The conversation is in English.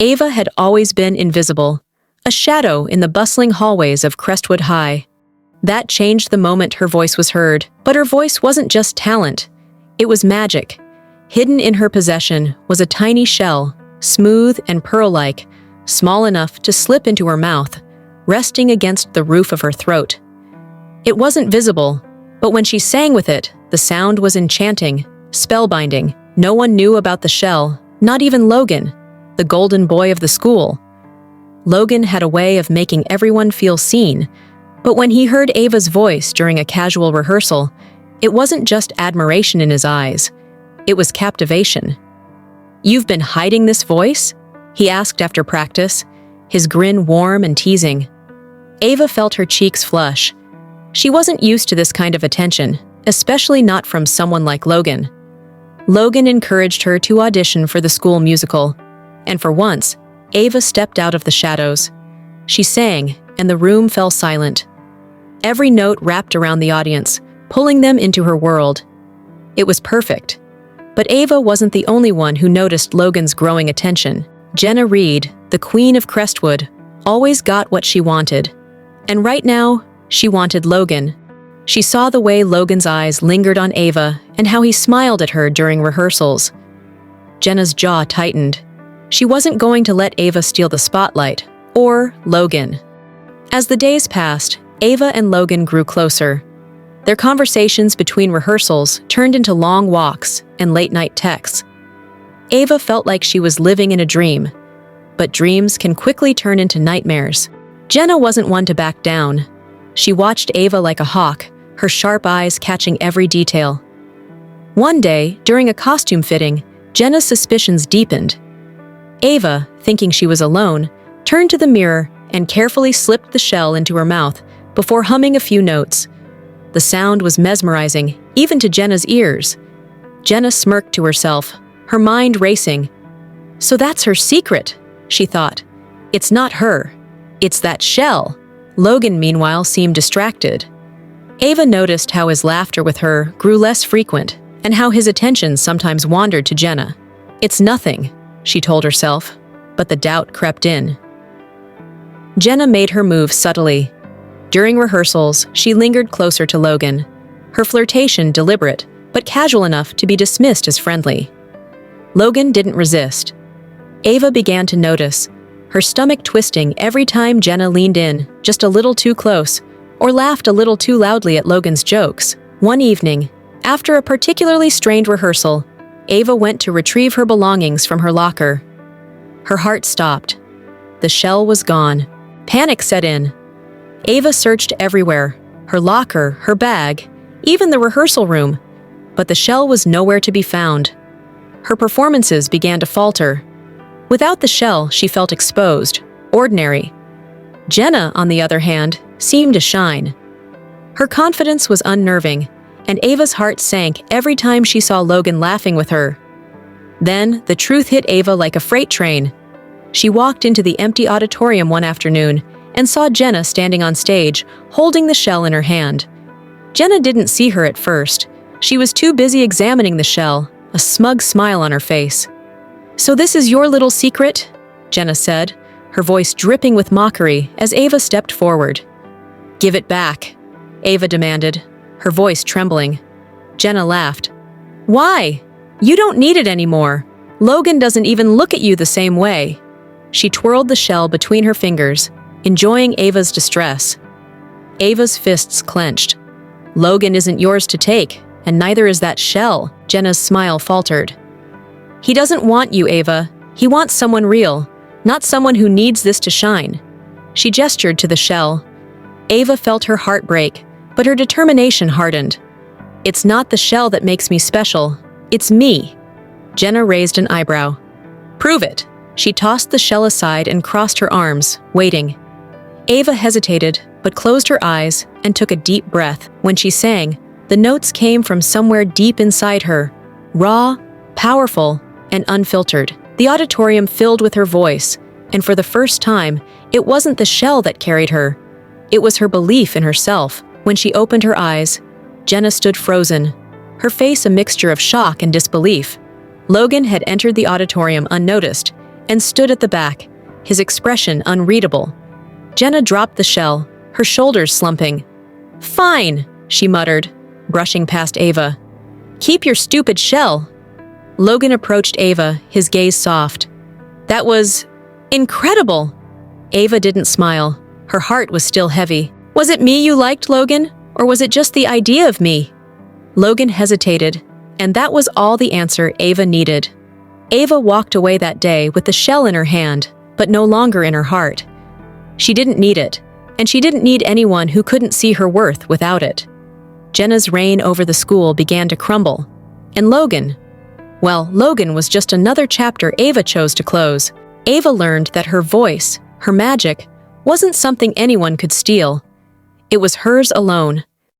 Ava had always been invisible, a shadow in the bustling hallways of Crestwood High. That changed the moment her voice was heard, but her voice wasn't just talent. It was magic. Hidden in her possession was a tiny shell, smooth and pearl-like, small enough to slip into her mouth, resting against the roof of her throat. It wasn't visible, but when she sang with it, the sound was enchanting, spellbinding. No one knew about the shell, not even Logan, the golden boy of the school. Logan had a way of making everyone feel seen, but when he heard Ava's voice during a casual rehearsal, it wasn't just admiration in his eyes. It was captivation. "You've been hiding this voice?" he asked after practice, his grin warm and teasing. Ava felt her cheeks flush. She wasn't used to this kind of attention, especially not from someone like Logan. Logan encouraged her to audition for the school musical, and for once, Ava stepped out of the shadows. She sang, and the room fell silent. Every note wrapped around the audience, pulling them into her world. It was perfect. But Ava wasn't the only one who noticed Logan's growing attention. Jenna Reed, the queen of Crestwood, always got what she wanted. And right now, she wanted Logan. She saw the way Logan's eyes lingered on Ava and how he smiled at her during rehearsals. Jenna's jaw tightened. She wasn't going to let Ava steal the spotlight, or Logan. As the days passed, Ava and Logan grew closer. Their conversations between rehearsals turned into long walks and late-night texts. Ava felt like she was living in a dream, but dreams can quickly turn into nightmares. Jenna wasn't one to back down. She watched Ava like a hawk, her sharp eyes catching every detail. One day, during a costume fitting, Jenna's suspicions deepened. Ava, thinking she was alone, turned to the mirror and carefully slipped the shell into her mouth before humming a few notes. The sound was mesmerizing, even to Jenna's ears. Jenna smirked to herself, her mind racing. So that's her secret, she thought. It's not her. It's that shell. Logan, meanwhile, seemed distracted. Ava noticed how his laughter with her grew less frequent and how his attention sometimes wandered to Jenna. It's nothing, she told herself, but the doubt crept in. Jenna made her move subtly. During rehearsals, she lingered closer to Logan, her flirtation deliberate, but casual enough to be dismissed as friendly. Logan didn't resist. Ava began to notice, her stomach twisting every time Jenna leaned in, just a little too close, or laughed a little too loudly at Logan's jokes. One evening, after a particularly strained rehearsal, Ava went to retrieve her belongings from her locker. Her heart stopped. The shell was gone. Panic set in. Ava searched everywhere, her locker, her bag, even the rehearsal room, but the shell was nowhere to be found. Her performances began to falter. Without the shell, she felt exposed, ordinary. Jenna, on the other hand, seemed to shine. Her confidence was unnerving, and Ava's heart sank every time she saw Logan laughing with her. Then, the truth hit Ava like a freight train. She walked into the empty auditorium one afternoon and saw Jenna standing on stage, holding the shell in her hand. Jenna didn't see her at first. She was too busy examining the shell, a smug smile on her face. "So this is your little secret?" Jenna said, her voice dripping with mockery as Ava stepped forward. "Give it back," Ava demanded, her voice trembling. Jenna laughed. "Why? You don't need it anymore. Logan doesn't even look at you the same way." She twirled the shell between her fingers, enjoying Ava's distress. Ava's fists clenched. "Logan isn't yours to take, and neither is that shell," Jenna's smile faltered. "He doesn't want you, Ava. He wants someone real, not someone who needs this to shine." She gestured to the shell. Ava felt her heart break, but her determination hardened. "It's not the shell that makes me special. It's me." Jenna raised an eyebrow. "Prove it." She tossed the shell aside and crossed her arms, waiting. Ava hesitated, but closed her eyes and took a deep breath. When she sang, the notes came from somewhere deep inside her, raw, powerful, and unfiltered. The auditorium filled with her voice, and for the first time, it wasn't the shell that carried her. It was her belief in herself. When she opened her eyes, Jenna stood frozen, her face a mixture of shock and disbelief. Logan had entered the auditorium unnoticed, and stood at the back, his expression unreadable. Jenna dropped the shell, her shoulders slumping. "Fine," she muttered, brushing past Ava. "Keep your stupid shell." Logan approached Ava, his gaze soft. "That was incredible." Ava didn't smile. Her heart was still heavy. "Was it me you liked, Logan? Or was it just the idea of me?" Logan hesitated, and that was all the answer Ava needed. Ava walked away that day with the shell in her hand, but no longer in her heart. She didn't need it, and she didn't need anyone who couldn't see her worth without it. Jenna's reign over the school began to crumble. And Logan? Well, Logan was just another chapter Ava chose to close. Ava learned that her voice, her magic, wasn't something anyone could steal. It was hers alone,